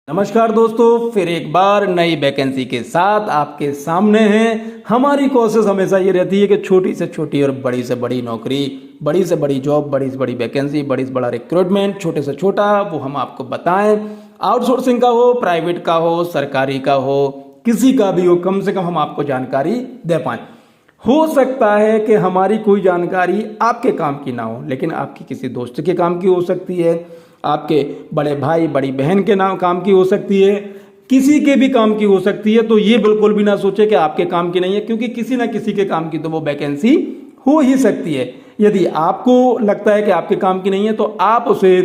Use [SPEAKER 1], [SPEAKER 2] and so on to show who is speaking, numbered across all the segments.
[SPEAKER 1] नमस्कार दोस्तों, फिर एक बार नई वैकेंसी के साथ आपके सामने हैं। हमारी कोशिश हमेशा ये रहती है कि छोटी से छोटी और बड़ी से बड़ी नौकरी, बड़ी से बड़ी जॉब, बड़ी से बड़ी वैकेंसी, बड़ी से बड़ा रिक्रूटमेंट, छोटे से छोटा वो हम आपको बताएं। आउटसोर्सिंग का हो, प्राइवेट का हो, सरकारी का हो, किसी का भी हो, कम से कम हम आपको जानकारी दे पाएं। हो सकता है कि हमारी कोई जानकारी आपके काम की ना हो, लेकिन आपकी किसी दोस्त के काम की हो सकती है, आपके बड़े भाई बड़ी बहन के नाम काम की हो सकती है, किसी के भी काम की हो सकती है। तो ये बिल्कुल भी ना सोचे कि आपके काम की नहीं है, क्योंकि किसी ना किसी के काम की तो वो वैकेंसी हो ही सकती है। यदि आपको लगता है कि आपके काम की नहीं है तो आप उसे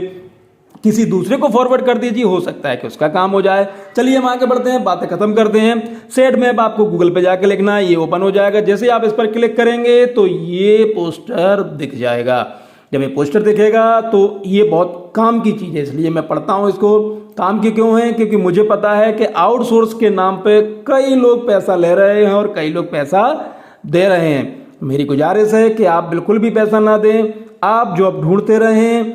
[SPEAKER 1] किसी दूसरे को फॉरवर्ड कर दीजिए, हो सकता है कि उसका काम हो जाए। चलिए हम आगे बढ़ते हैं, बातें खत्म करते हैं। सेट मैप आपको गूगल पे जाके लिखना है, ये ओपन हो जाएगा। जैसे आप इस पर क्लिक करेंगे तो ये पोस्टर दिख जाएगा। जब ये पोस्टर दिखेगा तो ये बहुत काम की चीज़ है, इसलिए मैं पढ़ता हूँ इसको। काम की क्यों है? क्योंकि मुझे पता है कि आउटसोर्स के नाम पे कई लोग पैसा ले रहे हैं और कई लोग पैसा दे रहे हैं। मेरी गुजारिश है कि आप बिल्कुल भी पैसा ना दें, आप जॉब ढूंढते रहें।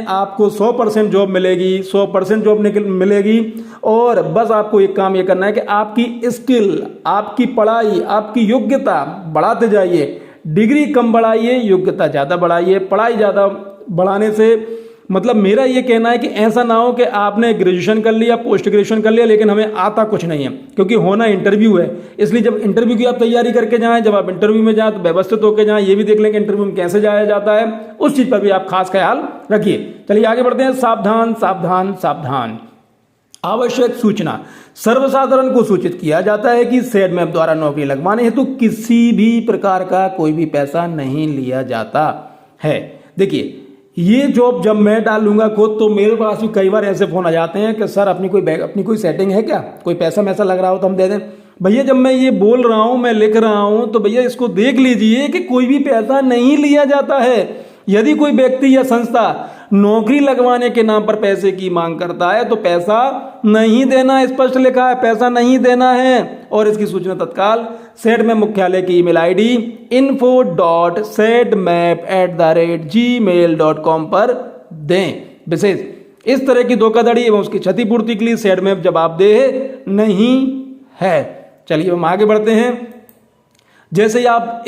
[SPEAKER 1] आपको 100% जॉब मिलेगी, 100% जॉब मिलेगी। और बस आपको एक काम ये करना है कि आपकी स्किल, आपकी पढ़ाई, आपकी योग्यता बढ़ाते जाइए। डिग्री कम बढ़ाइए, योग्यता ज़्यादा बढ़ाइए। पढ़ाई ज़्यादा बढ़ाने से मतलब मेरा ये कहना है कि ऐसा ना हो कि आपने ग्रेजुएशन कर लिया, पोस्ट ग्रेजुएशन कर लिया, लेकिन हमें आता कुछ नहीं है, क्योंकि होना इंटरव्यू है। इसलिए जब इंटरव्यू की आप तैयारी करके जाएं, जब आप इंटरव्यू में जाएं तो व्यवस्थित होकर जाएं। ये भी देख लें कि इंटरव्यू में कैसे जाया जाता है, उस चीज़ पर भी आप खास ख्याल रखिए। चलिए आगे बढ़ते हैं। सावधान सावधान सावधान। आवश्यक सूचना। सर्वसाधारण को सूचित किया जाता है कि सेट मैप द्वारा नौकरी लगवाने हेतु किसी भी प्रकार का कोई भी पैसा नहीं लिया जाता है। देखिए, ये जॉब जब मैं डालूंगा खुद, तो मेरे पास भी कई बार ऐसे फोन आ जाते हैं कि सर अपनी कोई सेटिंग है क्या, कोई पैसा मैसा लग रहा हो तो हम दे दें। भैया जब मैं ये बोल रहा हूं, मैं लिख रहा हूं, तो भैया इसको देख लीजिए कि कोई भी पैसा नहीं लिया जाता है। यदि कोई व्यक्ति या संस्था नौकरी लगवाने के नाम पर पैसे की मांग करता है तो पैसा नहीं देना, स्पष्ट लिखा है, पैसा नहीं देना है। और इसकी सूचना तत्काल सेट मैप मुख्यालय की ईमेल आईडी info.setmap@gmail.com पर दें। विशेष इस तरह की धोखाधड़ी एवं उसकी क्षतिपूर्ति के लिए सेट मैप जवाब दे नहीं है। चलिए हम आगे बढ़ते हैं। जैसे ही आप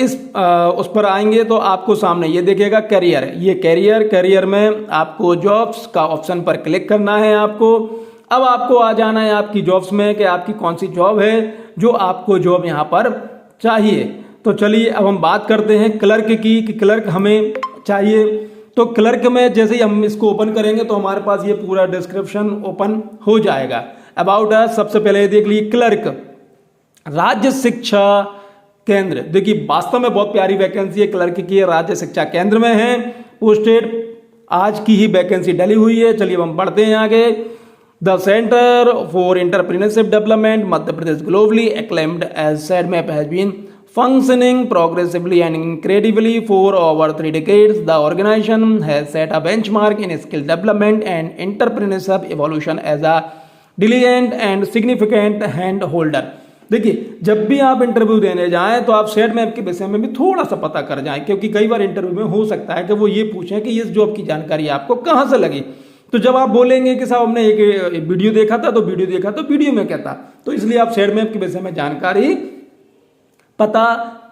[SPEAKER 1] उस पर आएंगे तो आपको सामने ये देखेगा कैरियर। ये कैरियर में आपको जॉब्स का ऑप्शन पर क्लिक करना है। अब आपको आ जाना है आपकी जॉब्स में कि आपकी कौन सी जॉब है जो आपको जॉब यहाँ पर चाहिए। तो चलिए अब हम बात करते हैं क्लर्क की, कि क्लर्क हमें चाहिए। तो क्लर्क में जैसे ही हम इसको ओपन करेंगे तो हमारे पास ये पूरा डिस्क्रिप्शन ओपन हो जाएगा। अबाउट अस सबसे पहले देख लीजिए, क्लर्क राज्य शिक्षा केंद्र। देखिए वास्तव में बहुत प्यारी वैकेंसी है क्लर्क की, राज्य शिक्षा केंद्र में है। पोस्टेड आज की ही वैकेंसी डली हुई है। चलिए हम बढ़ते हैं आगे। The centre for entrepreneurship development Madhya Pradesh globally acclaimed as SETMAP has been functioning progressively and incredibly for over 3 decades. The organization has set a benchmark in skill development and entrepreneurship evolution as a diligent and significant hand holder. देखिए जब भी आप interview देने जाएं तो आप set map के विषय में भी थोड़ा सा पता कर जाएं, क्योंकि कई बार इंटरव्यू में हो सकता है कि वो ये पूछें कि इस जॉब की जानकारी आपको कहाँ से लगी। तो जब आप बोलेंगे कि साहब हमने एक वीडियो देखा था, तो वीडियो में क्या था, तो इसलिए आप सेट मैप के विषय में जानकारी पता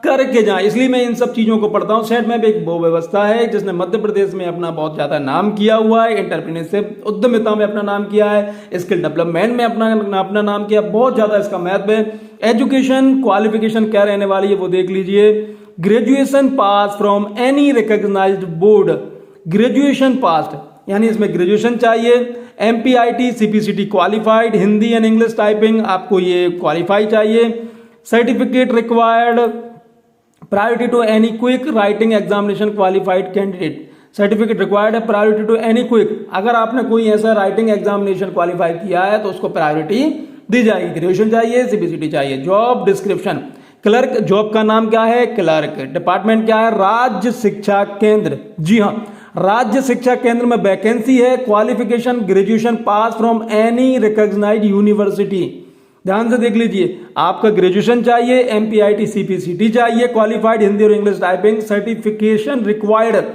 [SPEAKER 1] करके जाएं। इसलिए मैं इन सब चीज़ों को पढ़ता हूँ। सेट मैप एक वो व्यवस्था है जिसने मध्य प्रदेश में अपना बहुत ज़्यादा नाम किया हुआ है। एंटरप्रेन्योरशिप उद्यमिता में अपना नाम किया है, स्किल डेवलपमेंट में अपना नाम किया, बहुत ज़्यादा इसका महत्व है। एजुकेशन क्वालिफिकेशन क्या रहने वाली है वो देख लीजिए। Graduation pass from any recognised board. Graduation pass यानी इसमें ग्रेजुएशन चाहिए। MPIT CPCT qualified, Hindi and English typing आपको ये क्वालिफाई चाहिए। Certificate required, priority to any quick writing examination qualified candidate. Certificate required है, प्रायोरिटी टू एनी क्विक। अगर आपने कोई ऐसा राइटिंग एग्जामिनेशन क्वालिफाई किया है तो उसको प्रायोरिटी दी जाएगी। ग्रेजुएशन चाहिए, CPCT चाहिए। जॉब डिस्क्रिप्शन, क्लर्क जॉब का नाम क्या है? क्लर्क। डिपार्टमेंट क्या है? राज्य शिक्षा केंद्र। जी हाँ, राज्य शिक्षा केंद्र में वैकेंसी है। Qualification graduation pass from any recognised university. ध्यान से देख लीजिए, आपका ग्रेजुएशन चाहिए, MPIT CPCT चाहिए क्वालिफाइड, हिंदी और English typing. Certification required,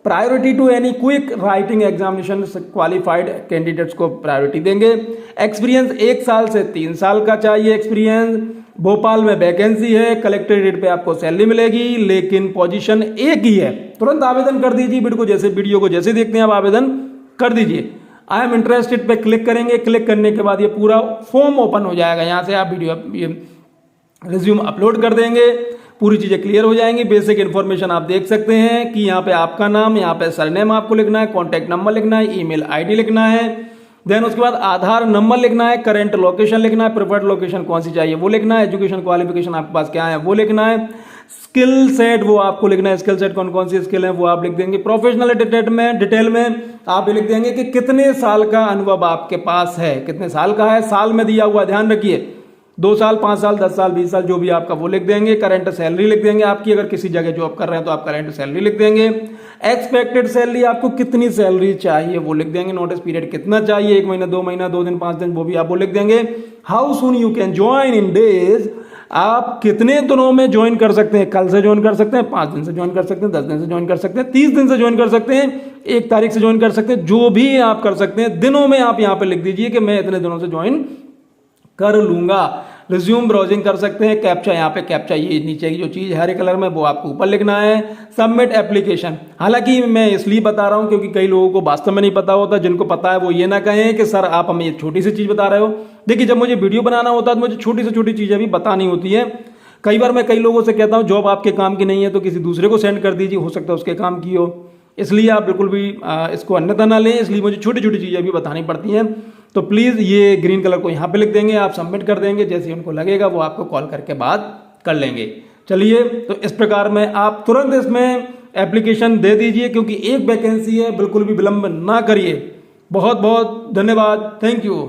[SPEAKER 1] priority to any quick writing examination qualified candidates को प्रायोरिटी देंगे। एक्सपीरियंस 1 साल से 3 साल का चाहिए एक्सपीरियंस। भोपाल में वैकेंसी है, कलेक्ट्रेट पे आपको सैलरी मिलेगी, लेकिन पोजीशन एक ही है। तुरंत आवेदन कर दीजिए, वीडियो को जैसे देखते हैं आप आवेदन कर दीजिए। आई एम इंटरेस्टेड पे क्लिक करेंगे। क्लिक करने के बाद ये पूरा फॉर्म ओपन हो जाएगा। यहाँ से आप रिज्यूम अपलोड कर देंगे, पूरी चीजें क्लियर हो जाएंगी। बेसिक इन्फॉर्मेशन आप देख सकते हैं कि यहाँ पे आपका नाम, यहाँ पे सरनेम आपको लिखना है, कॉन्टैक्ट नंबर लिखना है, ईमेल आईडी लिखना है, देन उसके बाद आधार नंबर लिखना है, करंट लोकेशन लिखना है, प्रिफर्ड लोकेशन कौन सी चाहिए वो लिखना है, एजुकेशन क्वालिफिकेशन आपके पास क्या है वो लिखना है, स्किल सेट वो आपको लिखना है, स्किल सेट कौन कौन सी स्किल है वो आप लिख देंगे। प्रोफेशनल डिटेल में आप लिख देंगे कि कितने साल का अनुभव आपके पास है, कितने साल का है, साल में दिया हुआ ध्यान रखिए, 2 साल, 5 साल, 10 साल, 20 साल जो भी आपका वो लिख देंगे। करंट सैलरी लिख देंगे आपकी, अगर किसी जगह जॉब कर रहे हैं तो आप करंट सैलरी लिख देंगे। एक्सपेक्टेड सैलरी आपको कितनी सैलरी चाहिए वो लिख देंगे। नोटिस पीरियड कितना चाहिए, 1 महीना, 2 महीना, 2 दिन, 5 दिन, वो भी आप वो लिख देंगे। How soon you can join in days, आप कितने दिनों में ज्वाइन कर सकते हैं, कल से ज्वाइन कर सकते हैं, 5 दिन से ज्वाइन कर सकते हैं, 10 दिन से ज्वाइन कर सकते हैं, 30 दिन से ज्वाइन कर सकते हैं, 1 तारीख से ज्वाइन कर सकते हैं, जो भी आप कर सकते हैं। दिनों में आप यहाँ पे लिख दीजिए कि मैं इतने दिनों से ज्वाइन कर लूंगा। रिज्यूम ब्राउजिंग कर सकते हैं। कैप्चा, यहाँ पे कैप्चा ये नीचे की जो चीज हरे कलर में वो आपको ऊपर लिखना है। सबमिट एप्लीकेशन, हालांकि मैं इसलिए बता रहा हूं क्योंकि कई लोगों को वास्तव में नहीं पता होता। जिनको पता है वो ये ना कहें कि सर आप हमें ये छोटी सी चीज बता रहे हो। देखिए, जब मुझे वीडियो बनाना होता है तो मुझे छोटी से छोटी चीजें भी बतानी होती है। कई बार मैं कई लोगों से कहता हूँ जॉब आपके काम की नहीं है तो किसी दूसरे को सेंड कर दीजिए, हो सकता है उसके काम की हो। इसलिए आप बिल्कुल भी इसको अन्यथा ना लें, इसलिए मुझे छोटी छोटी चीज़ें भी बतानी पड़ती हैं। तो प्लीज़ ये ग्रीन कलर को यहाँ पे लिख देंगे, आप सबमिट कर देंगे। जैसे उनको लगेगा वो आपको कॉल करके बात कर लेंगे। चलिए, तो इस प्रकार में आप तुरंत इसमें एप्लीकेशन दे दीजिए क्योंकि एक वैकेंसी है, बिल्कुल भी विलंब ना करिए। बहुत बहुत धन्यवाद, थैंक यू।